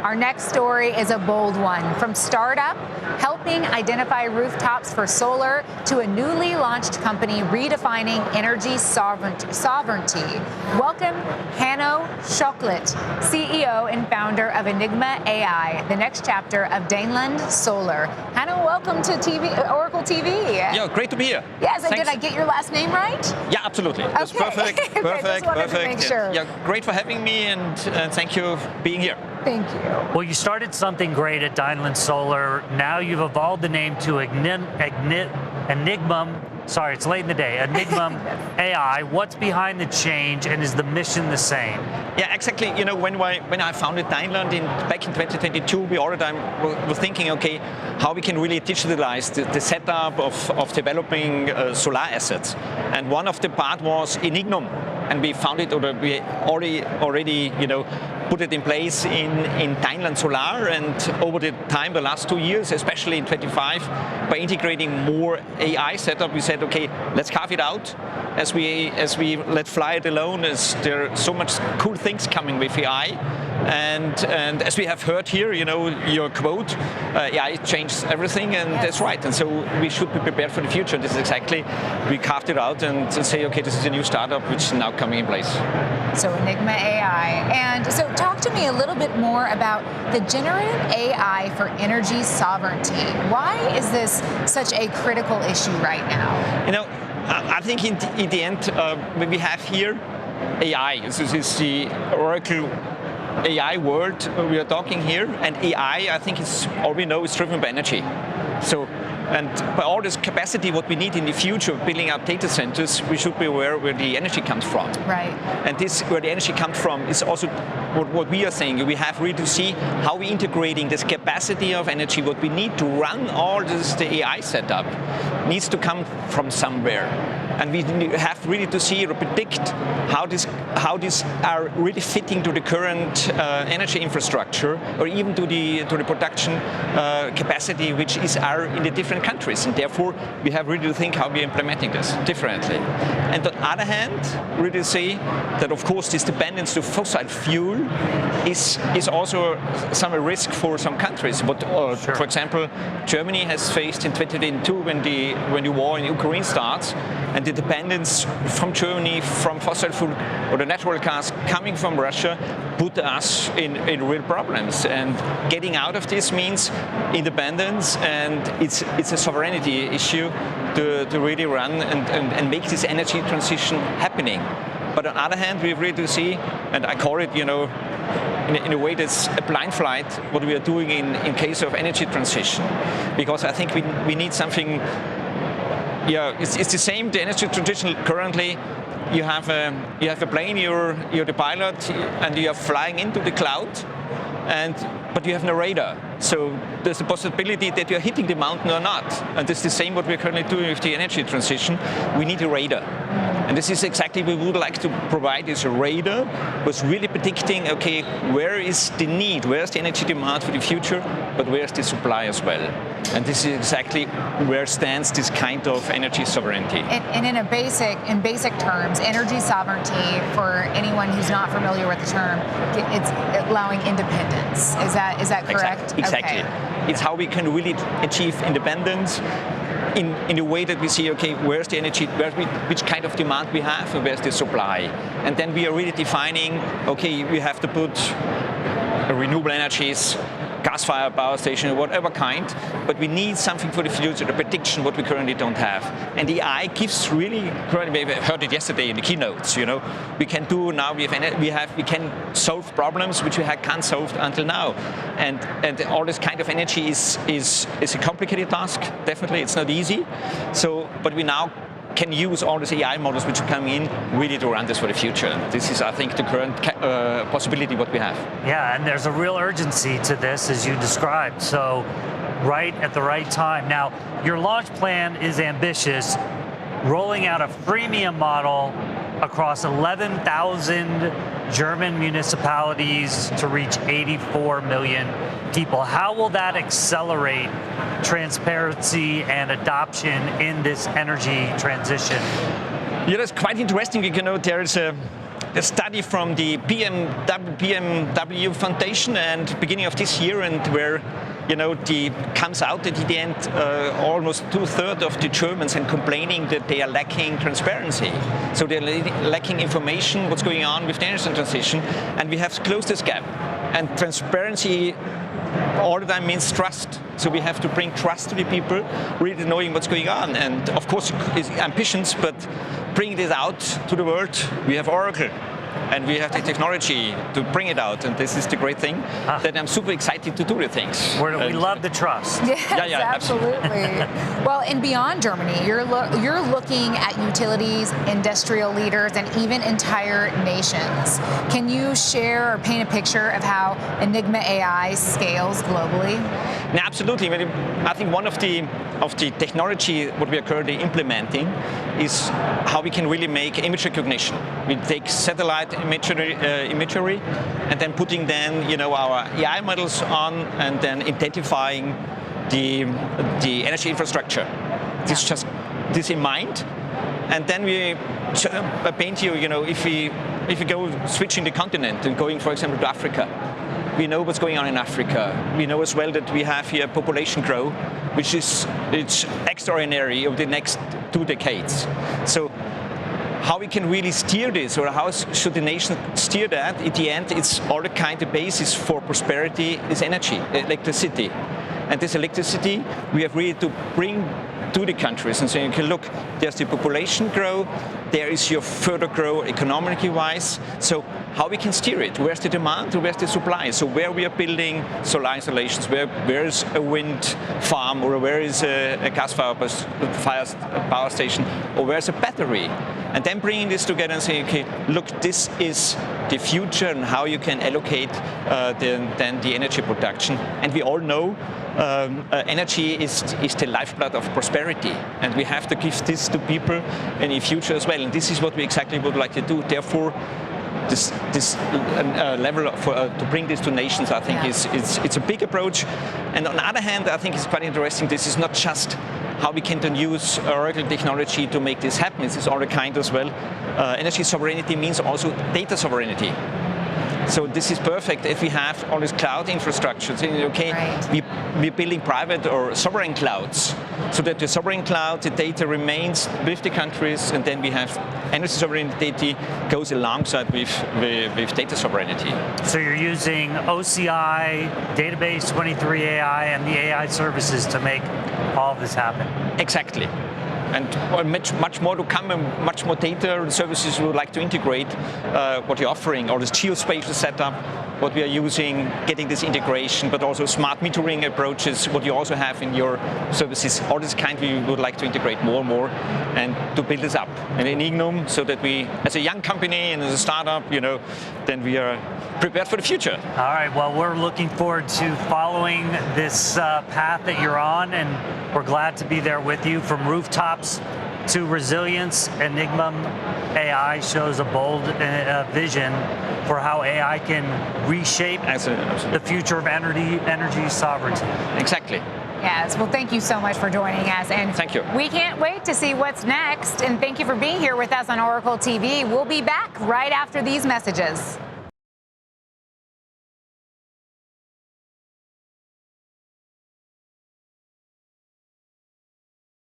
Our next story is a bold one. From startup, helping identify rooftops for solar, to a newly launched company redefining energy sovereignty. Welcome, Hanno Schoklitsch, CEO and founder of Enignum AI, the next chapter of Deinland Solar. Hanno, welcome to Oracle TV. Yeah, great to be here. Yes, Thanks. Did I get your last name right? Yeah, absolutely. That's perfect. Just wanted to make sure. Yeah, great for having me, and thank you for being here. Thank you. Well, you started something great at Deinland Solar. Now you've evolved the name to Enignum. Sorry, it's late in the day. Enignum AI. What's behind the change, and is the mission the same? Yeah, exactly. You know, when I founded Deinland back in 2022, we already were thinking, okay, how we can really digitalize the setup of developing solar assets. And one of the part was Enignum, and we found it, or we already put it in place in Deinland Solar, and over the time, the last 2 years, especially in 25, by integrating more AI setup, we said, okay, let's carve it out. As we let fly it alone, as there are so much cool things coming with AI, and as we have heard here, your quote, AI changed everything, and that's right. And so we should be prepared for the future. This is exactly, we carved it out and say, okay, this is a new startup which is now coming in place. So Enignum AI, and so talk to me a little bit more about the generative AI for energy sovereignty. Why is this such a critical issue right now? I think in the end, we have here AI. This is the Oracle AI world we are talking here, and AI, I think, all we know is driven by energy. So, and by all this capacity, what we need in the future, building up data centers, we should be aware where the energy comes from. Right. And this, where the energy comes from, is also what we are saying. We have really to see how we're integrating this capacity of energy, what we need to run all this, the AI setup, needs to come from somewhere. And we have really to see or predict how these are really fitting to the current energy infrastructure, or even to the production capacity which are in the different countries. And therefore, we have really to think how we're implementing this differently. And on the other hand, really say that, of course, this dependence to fossil fuel is also some risk for some countries. But Sure. For example, Germany has faced in 2022 when the war in Ukraine starts, and the dependence from Germany, from fossil fuel or the natural gas coming from Russia, put us in real problems. And getting out of this means independence, and it's a sovereignty issue to really run and make this energy transition happening. But on the other hand, we really see, and I call it, in a way that's a blind flight, what we are doing in case of energy transition. Because I think we need something. Yeah, it's the same. The energy transition currently, you have a plane, you're the pilot, and you are flying into the cloud, but you have no radar. So there's a possibility that you're hitting the mountain or not. And it's the same what we're currently doing with the energy transition. We need a radar. And this is exactly what we would like to provide, is a radar was really predicting, okay, where is the need, where's the energy demand for the future, but where's the supply as well. And this is exactly where stands this kind of energy sovereignty. And in basic terms, energy sovereignty, for anyone who's not familiar with the term, it's allowing independence. Is that correct? Exactly. Okay. It's how we can really achieve independence in a way that we see, okay, where's the energy, which kind of demand we have, and where's the supply. And then we are really defining, okay, we have to put renewable energies, gas-fired power station, whatever kind, but we need something for the future, the prediction, what we currently don't have. And the AI gives really, currently, we heard it yesterday in the keynotes, we can do now, we can solve problems which we can't solve until now. And all this kind of energy is a complicated task, definitely, it's not easy. So, but we now can use all these AI models which are coming in really to run this for the future. This is, I think, the current possibility what we have. Yeah, and there's a real urgency to this, as you described. So, right at the right time. Now, your launch plan is ambitious, rolling out a freemium model across 11,000 German municipalities to reach 84 million people. How will that accelerate transparency and adoption in this energy transition? Yeah, that's quite interesting. There is a study from the BMW Foundation and beginning of this year, and where comes out that in the end almost 2/3 of the Germans are complaining that they are lacking transparency. So they're lacking information what's going on with the energy transition, and we have to close this gap. And transparency all the time means trust. So we have to bring trust to the people, really knowing what's going on. And of course, it's ambitions, but bringing this out to the world, we have Oracle. And we have the technology to bring it out, and this is the great thing, that I'm super excited to do the things. We love the trust. Yes, yeah, absolutely. Well, and beyond Germany, you're looking at utilities, industrial leaders, and even entire nations. Can you share or paint a picture of how Enignum AI scales globally? No, absolutely. I think one of the technology what we are currently implementing is how we can really make image recognition. We take satellite imagery and then putting our AI models on and then identifying the energy infrastructure. This in mind, and then we paint you. If we go switching the continent and going, for example, to Africa. We know what's going on in Africa. We know as well that we have here population growth, which it's extraordinary over the next 2 decades. So how we can really steer this, or how should the nation steer that? At the end, it's all the kind of basis for prosperity is energy, electricity. And this electricity, we have really to bring to the countries and say, okay, look, there's the population growth, there is your further growth economically wise. So how we can steer it? Where's the demand? Where's the supply? So where we are building solar installations, where is a wind farm, or where is a gas power station, or where's a battery? And then bringing this together and saying, okay, look, this is the future and how you can allocate then the energy production. And we all know energy is the lifeblood of prosperity, and we have to give this to people in the future as well. And this is what we exactly would like to do. Therefore, this level to bring this to nations, I think, it's a big approach. And on the other hand, I think it's quite interesting. This is not just how we can then use Oracle technology to make this happen. This is all the kind as well. Energy sovereignty means also data sovereignty. So this is perfect if we have all this cloud infrastructure. So, okay, we're building private or sovereign clouds, so that the sovereign cloud, the data remains with the countries, and then we have energy sovereignty goes alongside with data sovereignty. So you're using OCI, Database 23 AI, and the AI services to make all of this happen? Exactly. And much more to come, and much more data and services we would like to integrate what you're offering, or this geospatial setup, what we are using, getting this integration, but also smart metering approaches, what you also have in your services. All this kind we would like to integrate more and more, and to build this up in Enignum, so that we, as a young company and as a startup, then we are prepared for the future. All right, well, we're looking forward to following this path that you're on, and we're glad to be there with you. From rooftops to resilience, Enignum AI shows a bold vision for how AI can reshape the future of energy sovereignty. Exactly. Yes, well, thank you so much for joining us. And thank you. We can't wait to see what's next. And thank you for being here with us on Oracle TV. We'll be back right after these messages.